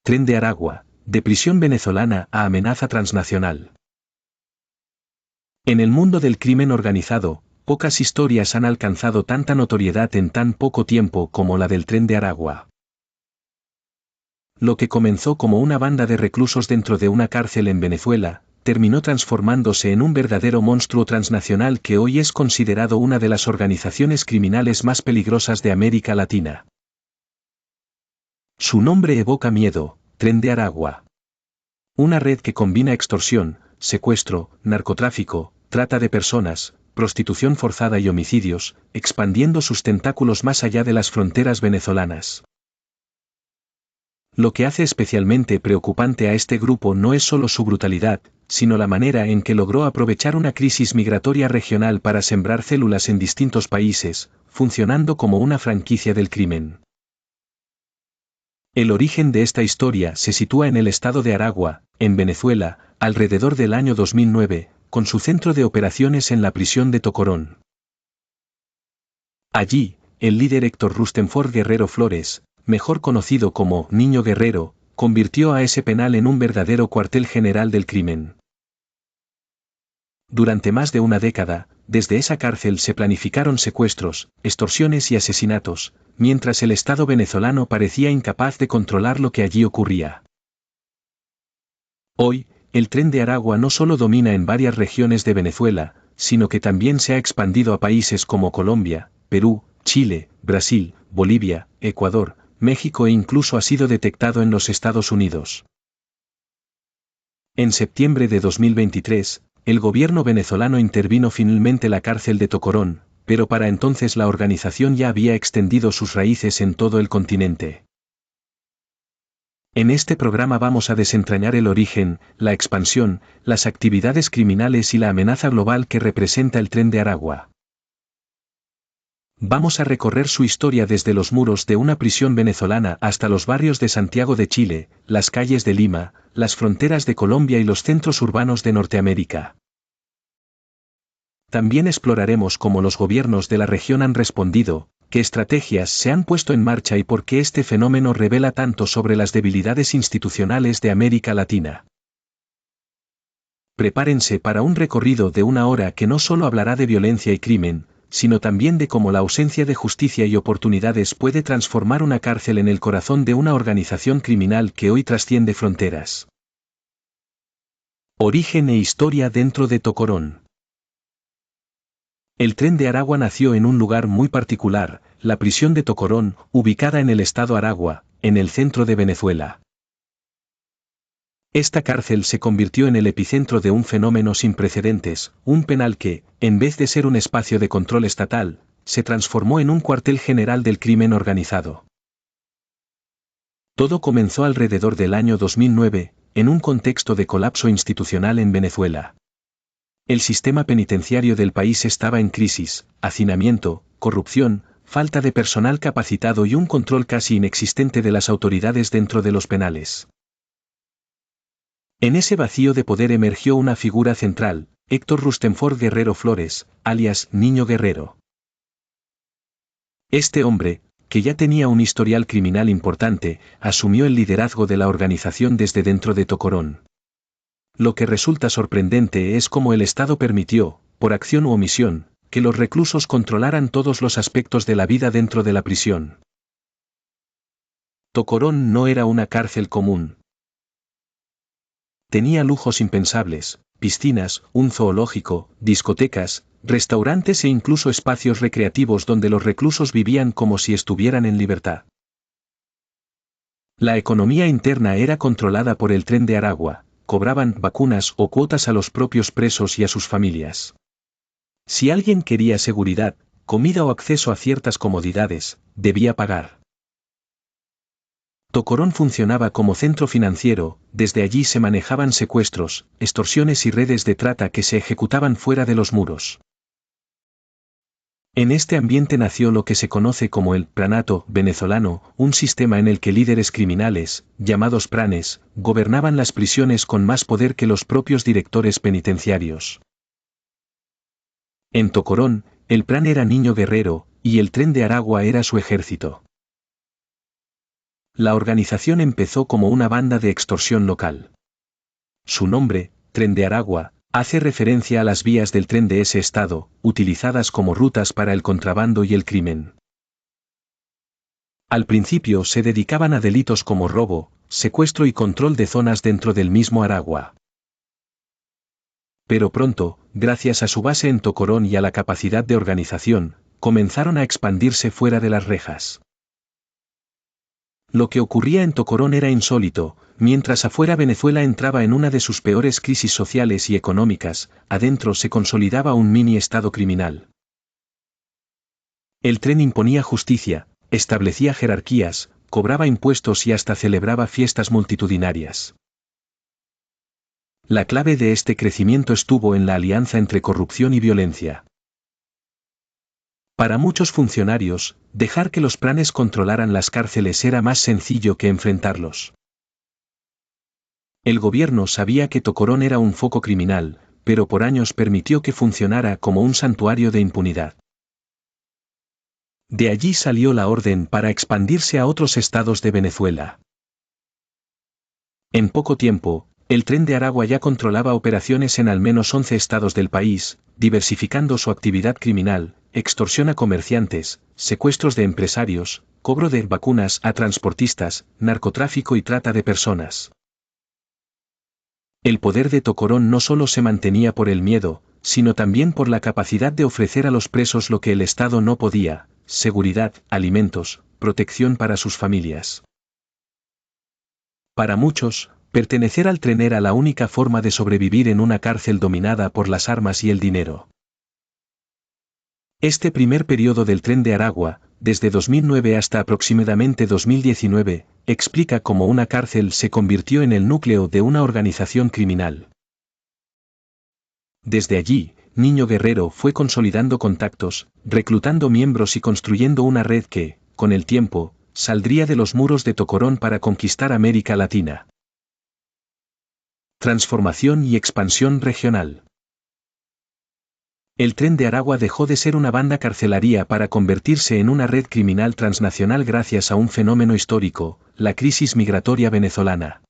Tren de Aragua, de prisión venezolana a amenaza transnacional. En el mundo del crimen organizado, pocas historias han alcanzado tanta notoriedad en tan poco tiempo como la del Tren de Aragua. Lo que comenzó como una banda de reclusos dentro de una cárcel en Venezuela, terminó transformándose en un verdadero monstruo transnacional que hoy es considerado una de las organizaciones criminales más peligrosas de América Latina. Su nombre evoca miedo, Tren de Aragua. Una red que combina extorsión, secuestro, narcotráfico, trata de personas, prostitución forzada y homicidios, expandiendo sus tentáculos más allá de las fronteras venezolanas. Lo que hace especialmente preocupante a este grupo no es solo su brutalidad, sino la manera en que logró aprovechar una crisis migratoria regional para sembrar células en distintos países, funcionando como una franquicia del crimen. El origen de esta historia se sitúa en el estado de Aragua, en Venezuela, alrededor del año 2009, con su centro de operaciones en la prisión de Tocorón. Allí, el líder Héctor Rustenford Guerrero Flores, mejor conocido como Niño Guerrero, convirtió a ese penal en un verdadero cuartel general del crimen. Durante más de una década, desde esa cárcel se planificaron secuestros, extorsiones y asesinatos, mientras el Estado venezolano parecía incapaz de controlar lo que allí ocurría. Hoy, el Tren de Aragua no solo domina en varias regiones de Venezuela, sino que también se ha expandido a países como Colombia, Perú, Chile, Brasil, Bolivia, Ecuador, México e incluso ha sido detectado en los Estados Unidos. En septiembre de 2023, el gobierno venezolano intervino finalmente la cárcel de Tocorón, pero para entonces la organización ya había extendido sus raíces en todo el continente. En este programa vamos a desentrañar el origen, la expansión, las actividades criminales y la amenaza global que representa el Tren de Aragua. Vamos a recorrer su historia desde los muros de una prisión venezolana hasta los barrios de Santiago de Chile, las calles de Lima, las fronteras de Colombia y los centros urbanos de Norteamérica. También exploraremos cómo los gobiernos de la región han respondido, qué estrategias se han puesto en marcha y por qué este fenómeno revela tanto sobre las debilidades institucionales de América Latina. Prepárense para un recorrido de una hora que no solo hablará de violencia y crimen, sino también de cómo la ausencia de justicia y oportunidades puede transformar una cárcel en el corazón de una organización criminal que hoy trasciende fronteras. Origen e historia dentro de Tocorón. El Tren de Aragua nació en un lugar muy particular, la prisión de Tocorón, ubicada en el estado Aragua, en el centro de Venezuela. Esta cárcel se convirtió en el epicentro de un fenómeno sin precedentes, un penal que, en vez de ser un espacio de control estatal, se transformó en un cuartel general del crimen organizado. Todo comenzó alrededor del año 2009, en un contexto de colapso institucional en Venezuela. El sistema penitenciario del país estaba en crisis, hacinamiento, corrupción, falta de personal capacitado y un control casi inexistente de las autoridades dentro de los penales. En ese vacío de poder emergió una figura central, Héctor Rustenford Guerrero Flores, alias Niño Guerrero. Este hombre, que ya tenía un historial criminal importante, asumió el liderazgo de la organización desde dentro de Tocorón. Lo que resulta sorprendente es cómo el Estado permitió, por acción u omisión, que los reclusos controlaran todos los aspectos de la vida dentro de la prisión. Tocorón no era una cárcel común. Tenía lujos impensables, piscinas, un zoológico, discotecas, restaurantes e incluso espacios recreativos donde los reclusos vivían como si estuvieran en libertad. La economía interna era controlada por el Tren de Aragua, cobraban vacunas o cuotas a los propios presos y a sus familias. Si alguien quería seguridad, comida o acceso a ciertas comodidades, debía pagar. Tocorón funcionaba como centro financiero, desde allí se manejaban secuestros, extorsiones y redes de trata que se ejecutaban fuera de los muros. En este ambiente nació lo que se conoce como el pranato venezolano, un sistema en el que líderes criminales, llamados pranes, gobernaban las prisiones con más poder que los propios directores penitenciarios. En Tocorón, el pran era Niño Guerrero, y el Tren de Aragua era su ejército. La organización empezó como una banda de extorsión local. Su nombre, Tren de Aragua, hace referencia a las vías del tren de ese estado, utilizadas como rutas para el contrabando y el crimen. Al principio se dedicaban a delitos como robo, secuestro y control de zonas dentro del mismo Aragua. Pero pronto, gracias a su base en Tocorón y a la capacidad de organización, comenzaron a expandirse fuera de las rejas. Lo que ocurría en Tocorón era insólito, mientras afuera Venezuela entraba en una de sus peores crisis sociales y económicas, adentro se consolidaba un mini estado criminal. El tren imponía justicia, establecía jerarquías, cobraba impuestos y hasta celebraba fiestas multitudinarias. La clave de este crecimiento estuvo en la alianza entre corrupción y violencia. Para muchos funcionarios, dejar que los planes controlaran las cárceles era más sencillo que enfrentarlos. El gobierno sabía que Tocorón era un foco criminal, pero por años permitió que funcionara como un santuario de impunidad. De allí salió la orden para expandirse a otros estados de Venezuela. En poco tiempo, el Tren de Aragua ya controlaba operaciones en al menos 11 estados del país, diversificando su actividad criminal, extorsión a comerciantes, secuestros de empresarios, cobro de vacunas a transportistas, narcotráfico y trata de personas. El poder de Tocorón no solo se mantenía por el miedo, sino también por la capacidad de ofrecer a los presos lo que el Estado no podía: seguridad, alimentos, protección para sus familias. Para muchos, pertenecer al tren era la única forma de sobrevivir en una cárcel dominada por las armas y el dinero. Este primer periodo del Tren de Aragua, desde 2009 hasta aproximadamente 2019, explica cómo una cárcel se convirtió en el núcleo de una organización criminal. Desde allí, Niño Guerrero fue consolidando contactos, reclutando miembros y construyendo una red que, con el tiempo, saldría de los muros de Tocorón para conquistar América Latina. Transformación y expansión regional. El Tren de Aragua dejó de ser una banda carcelaria para convertirse en una red criminal transnacional gracias a un fenómeno histórico: la crisis migratoria venezolana.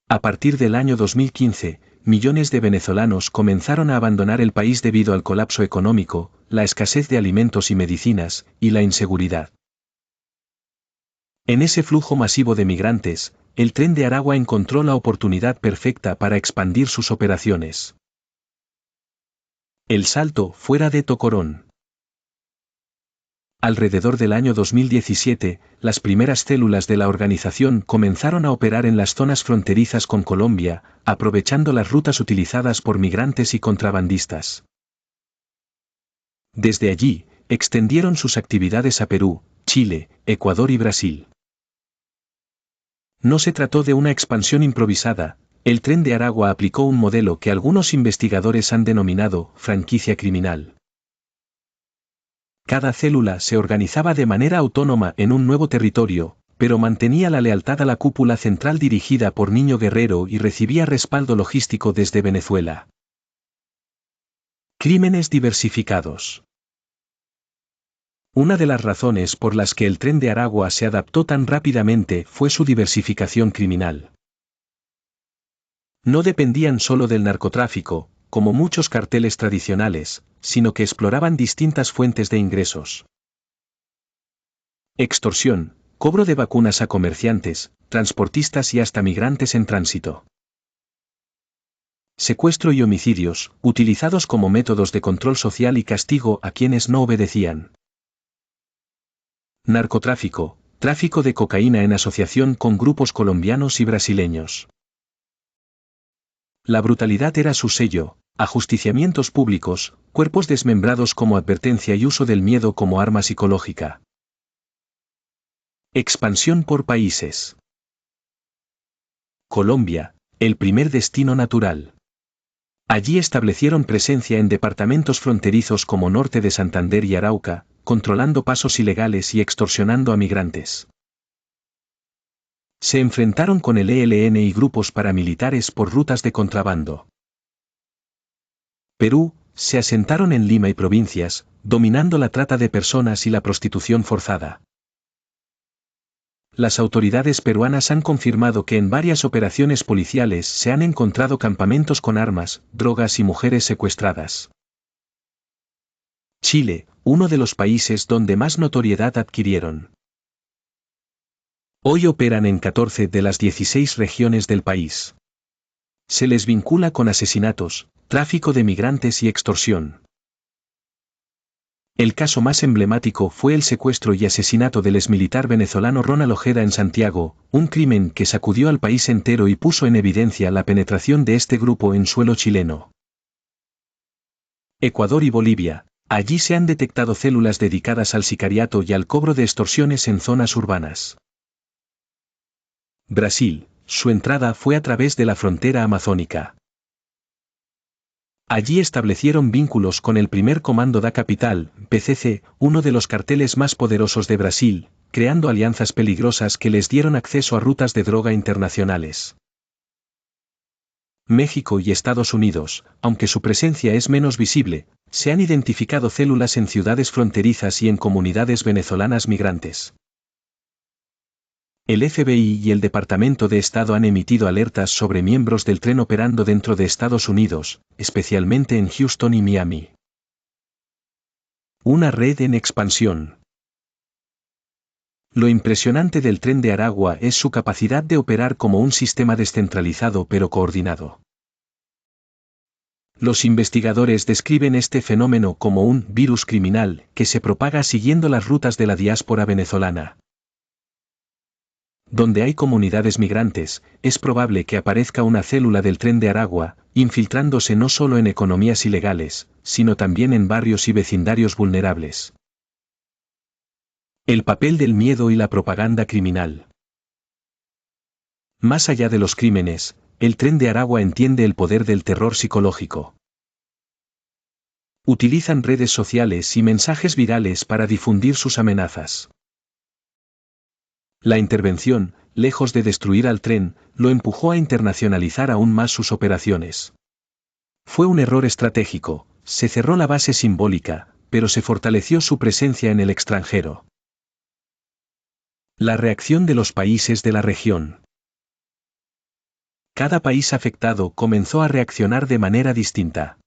A partir del año 2015, millones de venezolanos comenzaron a abandonar el país debido al colapso económico, la escasez de alimentos y medicinas, y la inseguridad. En ese flujo masivo de migrantes, el Tren de Aragua encontró la oportunidad perfecta para expandir sus operaciones. El salto fuera de Tocorón. Alrededor del año 2017, las primeras células de la organización comenzaron a operar en las zonas fronterizas con Colombia, aprovechando las rutas utilizadas por migrantes y contrabandistas. Desde allí, extendieron sus actividades a Perú, Chile, Ecuador y Brasil. No se trató de una expansión improvisada. El Tren de Aragua aplicó un modelo que algunos investigadores han denominado franquicia criminal. Cada célula se organizaba de manera autónoma en un nuevo territorio, pero mantenía la lealtad a la cúpula central dirigida por Niño Guerrero y recibía respaldo logístico desde Venezuela. Crímenes diversificados. Una de las razones por las que el Tren de Aragua se adaptó tan rápidamente fue su diversificación criminal. No dependían solo del narcotráfico, como muchos carteles tradicionales, sino que exploraban distintas fuentes de ingresos. Extorsión, cobro de vacunas a comerciantes, transportistas y hasta migrantes en tránsito. Secuestro y homicidios, utilizados como métodos de control social y castigo a quienes no obedecían. Narcotráfico, tráfico de cocaína en asociación con grupos colombianos y brasileños. La brutalidad era su sello: ajusticiamientos públicos, cuerpos desmembrados como advertencia y uso del miedo como arma psicológica. Expansión por países. Colombia, el primer destino natural. Allí establecieron presencia en departamentos fronterizos como Norte de Santander y Arauca, controlando pasos ilegales y extorsionando a migrantes. Se enfrentaron con el ELN y grupos paramilitares por rutas de contrabando. Perú, se asentaron en Lima y provincias, dominando la trata de personas y la prostitución forzada. Las autoridades peruanas han confirmado que en varias operaciones policiales se han encontrado campamentos con armas, drogas y mujeres secuestradas. Chile, uno de los países donde más notoriedad adquirieron. Hoy operan en 14 de las 16 regiones del país. Se les vincula con asesinatos, tráfico de migrantes y extorsión. El caso más emblemático fue el secuestro y asesinato del exmilitar venezolano Ronald Ojeda en Santiago, un crimen que sacudió al país entero y puso en evidencia la penetración de este grupo en suelo chileno. Ecuador y Bolivia. Allí se han detectado células dedicadas al sicariato y al cobro de extorsiones en zonas urbanas. Brasil. Su entrada fue a través de la frontera amazónica. Allí establecieron vínculos con el primer Comando da Capital, PCC, uno de los carteles más poderosos de Brasil, creando alianzas peligrosas que les dieron acceso a rutas de droga internacionales. México y Estados Unidos, aunque su presencia es menos visible, se han identificado células en ciudades fronterizas y en comunidades venezolanas migrantes. El FBI y el Departamento de Estado han emitido alertas sobre miembros del tren operando dentro de Estados Unidos, especialmente en Houston y Miami. Una red en expansión. Lo impresionante del Tren de Aragua es su capacidad de operar como un sistema descentralizado pero coordinado. Los investigadores describen este fenómeno como un virus criminal que se propaga siguiendo las rutas de la diáspora venezolana. Donde hay comunidades migrantes, es probable que aparezca una célula del Tren de Aragua, infiltrándose no solo en economías ilegales, sino también en barrios y vecindarios vulnerables. El papel del miedo y la propaganda criminal. Más allá de los crímenes, el Tren de Aragua entiende el poder del terror psicológico. Utilizan redes sociales y mensajes virales para difundir sus amenazas. La intervención, lejos de destruir al tren, lo empujó a internacionalizar aún más sus operaciones. Fue un error estratégico, se cerró la base simbólica, pero se fortaleció su presencia en el extranjero. La reacción de los países de la región. Cada país afectado comenzó a reaccionar de manera distinta.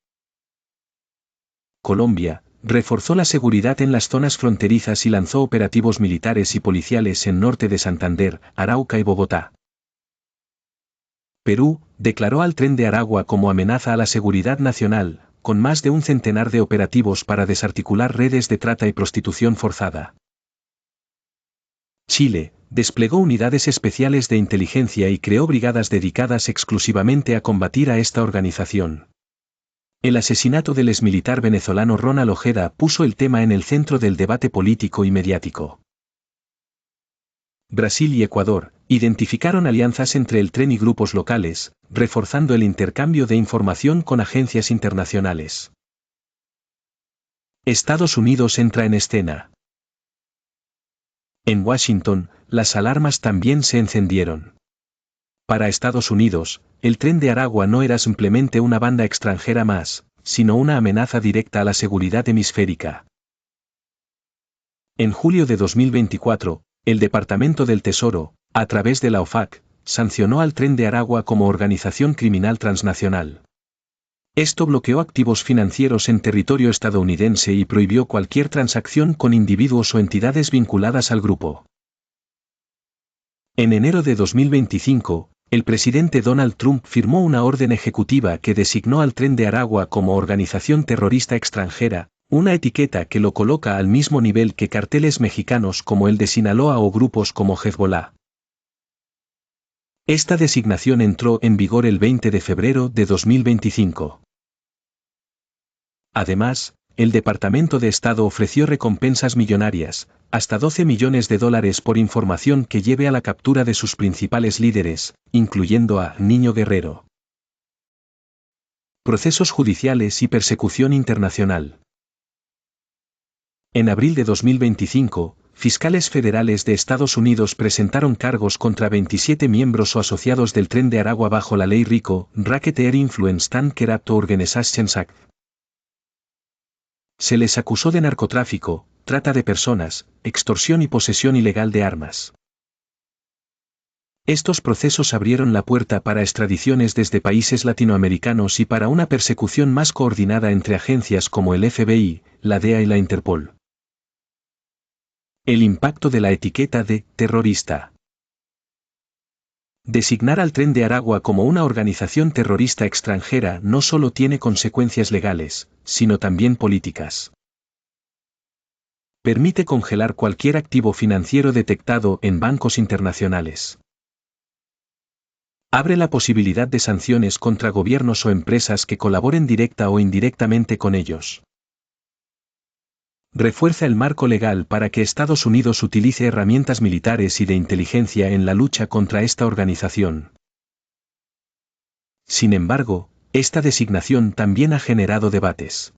Colombia reforzó la seguridad en las zonas fronterizas y lanzó operativos militares y policiales en norte de Santander, Arauca y Bogotá. Perú declaró al Tren de Aragua como amenaza a la seguridad nacional, con más de un centenar de operativos para desarticular redes de trata y prostitución forzada. Chile desplegó unidades especiales de inteligencia y creó brigadas dedicadas exclusivamente a combatir a esta organización. El asesinato del exmilitar venezolano Ronald Ojeda puso el tema en el centro del debate político y mediático. Brasil y Ecuador identificaron alianzas entre el tren y grupos locales, reforzando el intercambio de información con agencias internacionales. Estados Unidos entra en escena. En Washington, las alarmas también se encendieron. Para Estados Unidos, el Tren de Aragua no era simplemente una banda extranjera más, sino una amenaza directa a la seguridad hemisférica. En julio de 2024, el Departamento del Tesoro, a través de la OFAC, sancionó al Tren de Aragua como organización criminal transnacional. Esto bloqueó activos financieros en territorio estadounidense y prohibió cualquier transacción con individuos o entidades vinculadas al grupo. En enero de 2025, el presidente Donald Trump firmó una orden ejecutiva que designó al Tren de Aragua como organización terrorista extranjera, una etiqueta que lo coloca al mismo nivel que carteles mexicanos como el de Sinaloa o grupos como Hezbollah. Esta designación entró en vigor el 20 de febrero de 2025. Además, el Departamento de Estado ofreció recompensas millonarias, hasta $12 millones por información que lleve a la captura de sus principales líderes, incluyendo a Niño Guerrero. Procesos judiciales y persecución internacional. En abril de 2025, fiscales federales de Estados Unidos presentaron cargos contra 27 miembros o asociados del Tren de Aragua bajo la ley RICO, Racketeer Influence Tanker Organizations Act. Se les acusó de narcotráfico, trata de personas, extorsión y posesión ilegal de armas. Estos procesos abrieron la puerta para extradiciones desde países latinoamericanos y para una persecución más coordinada entre agencias como el FBI, la DEA y la Interpol. El impacto de la etiqueta de terrorista. Designar al Tren de Aragua como una organización terrorista extranjera no solo tiene consecuencias legales, sino también políticas. Permite congelar cualquier activo financiero detectado en bancos internacionales. Abre la posibilidad de sanciones contra gobiernos o empresas que colaboren directa o indirectamente con ellos. Refuerza el marco legal para que Estados Unidos utilice herramientas militares y de inteligencia en la lucha contra esta organización. Sin embargo, esta designación también ha generado debates.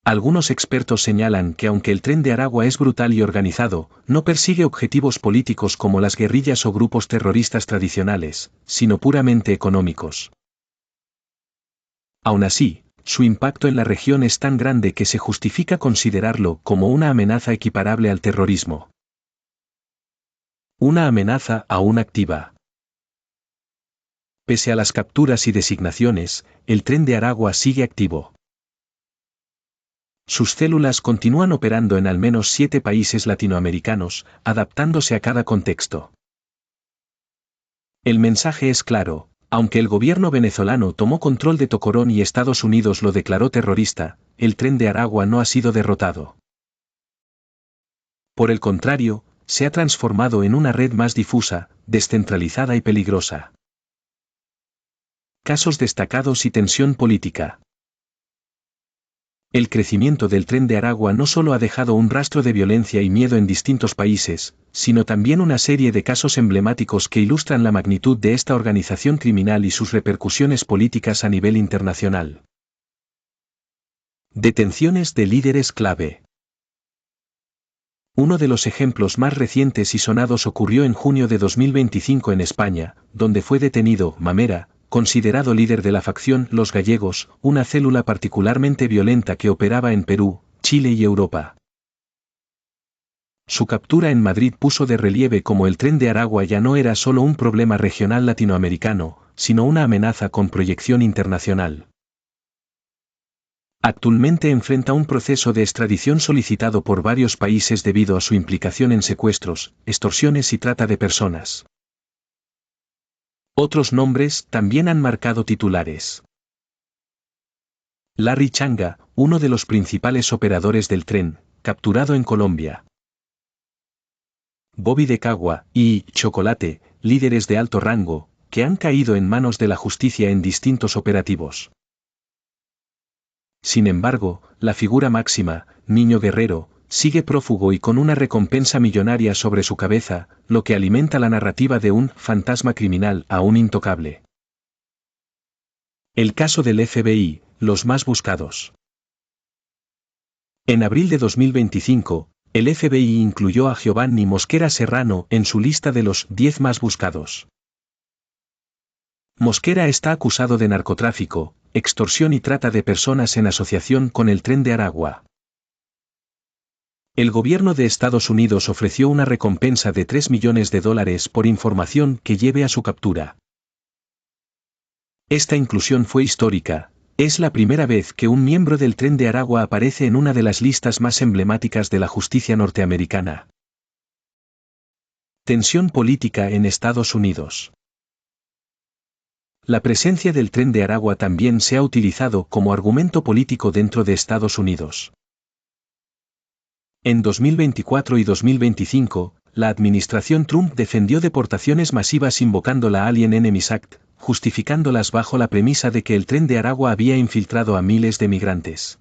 Algunos expertos señalan que aunque el Tren de Aragua es brutal y organizado, no persigue objetivos políticos como las guerrillas o grupos terroristas tradicionales, sino puramente económicos. Aún así, su impacto en la región es tan grande que se justifica considerarlo como una amenaza equiparable al terrorismo. Una amenaza aún activa. Pese a las capturas y designaciones, el Tren de Aragua sigue activo. Sus células continúan operando en al menos 7 países latinoamericanos, adaptándose a cada contexto. El mensaje es claro: aunque el gobierno venezolano tomó control de Tocorón y Estados Unidos lo declaró terrorista, el Tren de Aragua no ha sido derrotado. Por el contrario, se ha transformado en una red más difusa, descentralizada y peligrosa. Casos destacados y tensión política. El crecimiento del Tren de Aragua no solo ha dejado un rastro de violencia y miedo en distintos países, sino también una serie de casos emblemáticos que ilustran la magnitud de esta organización criminal y sus repercusiones políticas a nivel internacional. Detenciones de líderes clave. Uno de los ejemplos más recientes y sonados ocurrió en junio de 2025 en España, donde fue detenido Mamera, considerado líder de la facción Los Gallegos, una célula particularmente violenta que operaba en Perú, Chile y Europa. Su captura en Madrid puso de relieve cómo el Tren de Aragua ya no era solo un problema regional latinoamericano, sino una amenaza con proyección internacional. Actualmente enfrenta un proceso de extradición solicitado por varios países debido a su implicación en secuestros, extorsiones y trata de personas. Otros nombres también han marcado titulares. Larry Changa, uno de los principales operadores del tren, capturado en Colombia. Bobby de Cagua y Chocolate, líderes de alto rango, que han caído en manos de la justicia en distintos operativos. Sin embargo, la figura máxima, Niño Guerrero, sigue prófugo y con una recompensa millonaria sobre su cabeza, lo que alimenta la narrativa de un fantasma criminal aún intocable. El caso del FBI, los más buscados. En abril de 2025, el FBI incluyó a Giovanni Mosquera Serrano en su lista de los 10 más buscados. Mosquera está acusado de narcotráfico, extorsión y trata de personas en asociación con el Tren de Aragua. El gobierno de Estados Unidos ofreció una recompensa de $3 millones por información que lleve a su captura. Esta inclusión fue histórica. Es la primera vez que un miembro del Tren de Aragua aparece en una de las listas más emblemáticas de la justicia norteamericana. Tensión política en Estados Unidos. La presencia del Tren de Aragua también se ha utilizado como argumento político dentro de Estados Unidos. En 2024 y 2025, la administración Trump defendió deportaciones masivas invocando la Alien Enemies Act, justificándolas bajo la premisa de que el Tren de Aragua había infiltrado a miles de migrantes.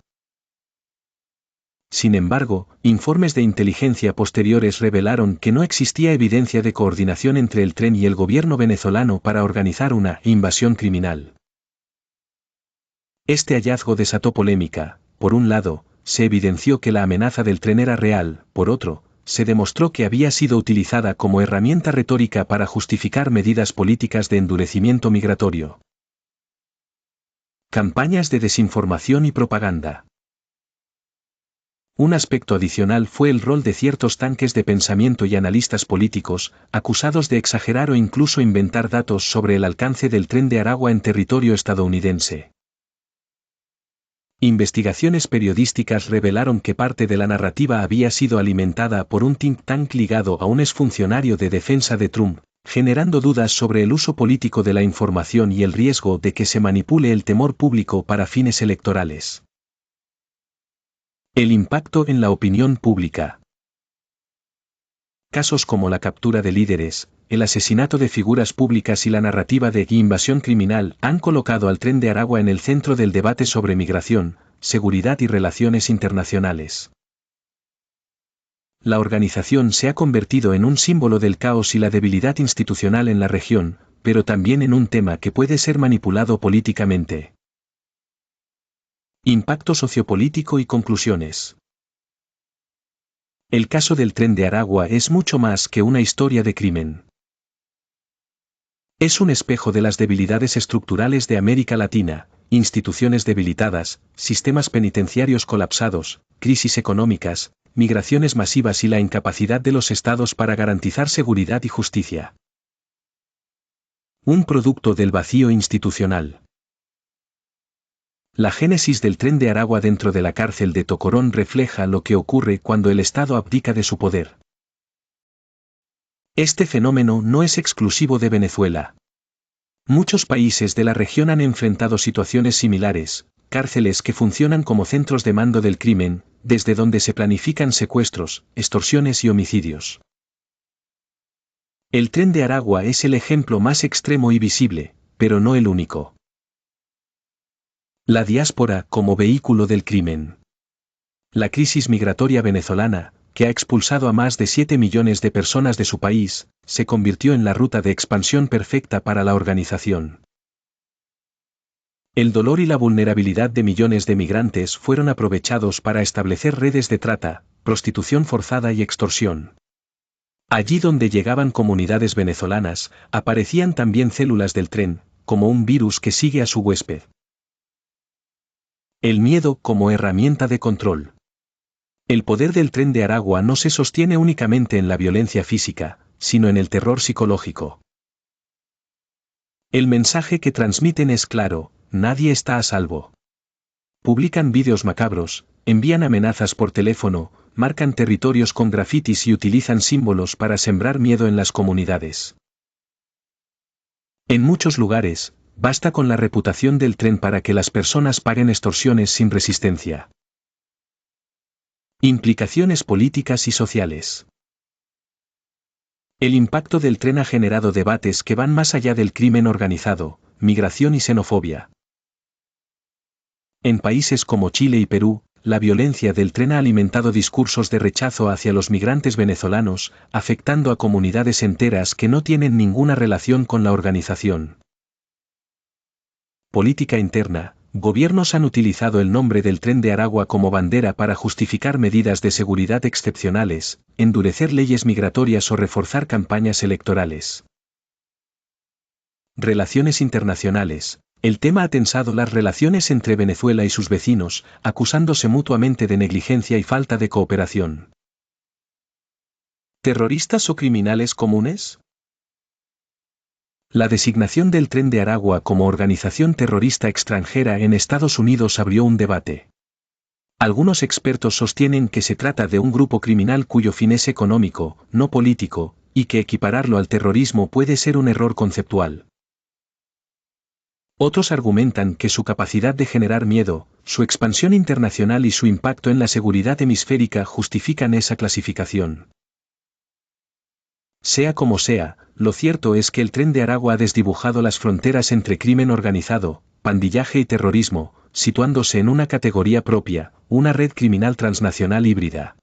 Sin embargo, informes de inteligencia posteriores revelaron que no existía evidencia de coordinación entre el tren y el gobierno venezolano para organizar una invasión criminal. Este hallazgo desató polémica. Por un lado, se evidenció que la amenaza del tren era real, por otro, se demostró que había sido utilizada como herramienta retórica para justificar medidas políticas de endurecimiento migratorio. Campañas de desinformación y propaganda. Un aspecto adicional fue el rol de ciertos tanques de pensamiento y analistas políticos, acusados de exagerar o incluso inventar datos sobre el alcance del Tren de Aragua en territorio estadounidense. Investigaciones periodísticas revelaron que parte de la narrativa había sido alimentada por un think tank ligado a un exfuncionario de defensa de Trump, generando dudas sobre el uso político de la información y el riesgo de que se manipule el temor público para fines electorales. El impacto en la opinión pública. Casos como la captura de líderes, el asesinato de figuras públicas y la narrativa de invasión criminal han colocado al Tren de Aragua en el centro del debate sobre migración, seguridad y relaciones internacionales. La organización se ha convertido en un símbolo del caos y la debilidad institucional en la región, pero también en un tema que puede ser manipulado políticamente. Impacto sociopolítico y conclusiones. El caso del Tren de Aragua es mucho más que una historia de crimen. Es un espejo de las debilidades estructurales de América Latina, instituciones debilitadas, sistemas penitenciarios colapsados, crisis económicas, migraciones masivas y la incapacidad de los estados para garantizar seguridad y justicia. Un producto del vacío institucional. La génesis del Tren de Aragua dentro de la cárcel de Tocorón refleja lo que ocurre cuando el Estado abdica de su poder. Este fenómeno no es exclusivo de Venezuela. Muchos países de la región han enfrentado situaciones similares, cárceles que funcionan como centros de mando del crimen, desde donde se planifican secuestros, extorsiones y homicidios. El Tren de Aragua es el ejemplo más extremo y visible, pero no el único. La diáspora como vehículo del crimen. La crisis migratoria venezolana, que ha expulsado a más de 7 millones de personas de su país, se convirtió en la ruta de expansión perfecta para la organización. El dolor y la vulnerabilidad de millones de migrantes fueron aprovechados para establecer redes de trata, prostitución forzada y extorsión. Allí donde llegaban comunidades venezolanas, aparecían también células del tren, como un virus que sigue a su huésped. El miedo como herramienta de control. El poder del Tren de Aragua no se sostiene únicamente en la violencia física, sino en el terror psicológico. El mensaje que transmiten es claro: nadie está a salvo. Publican vídeos macabros, envían amenazas por teléfono, marcan territorios con grafitis y utilizan símbolos para sembrar miedo en las comunidades. En muchos lugares, basta con la reputación del tren para que las personas paguen extorsiones sin resistencia. Implicaciones políticas y sociales. El impacto del tren ha generado debates que van más allá del crimen organizado, migración y xenofobia. En países como Chile y Perú, la violencia del tren ha alimentado discursos de rechazo hacia los migrantes venezolanos, afectando a comunidades enteras que no tienen ninguna relación con la organización. Política interna. Gobiernos han utilizado el nombre del Tren de Aragua como bandera para justificar medidas de seguridad excepcionales, endurecer leyes migratorias o reforzar campañas electorales. Relaciones internacionales. El tema ha tensado las relaciones entre Venezuela y sus vecinos, acusándose mutuamente de negligencia y falta de cooperación. ¿Terroristas o criminales comunes? La designación del Tren de Aragua como organización terrorista extranjera en Estados Unidos abrió un debate. Algunos expertos sostienen que se trata de un grupo criminal cuyo fin es económico, no político, y que equipararlo al terrorismo puede ser un error conceptual. Otros argumentan que su capacidad de generar miedo, su expansión internacional y su impacto en la seguridad hemisférica justifican esa clasificación. Sea como sea, lo cierto es que el Tren de Aragua ha desdibujado las fronteras entre crimen organizado, pandillaje y terrorismo, situándose en una categoría propia, una red criminal transnacional híbrida.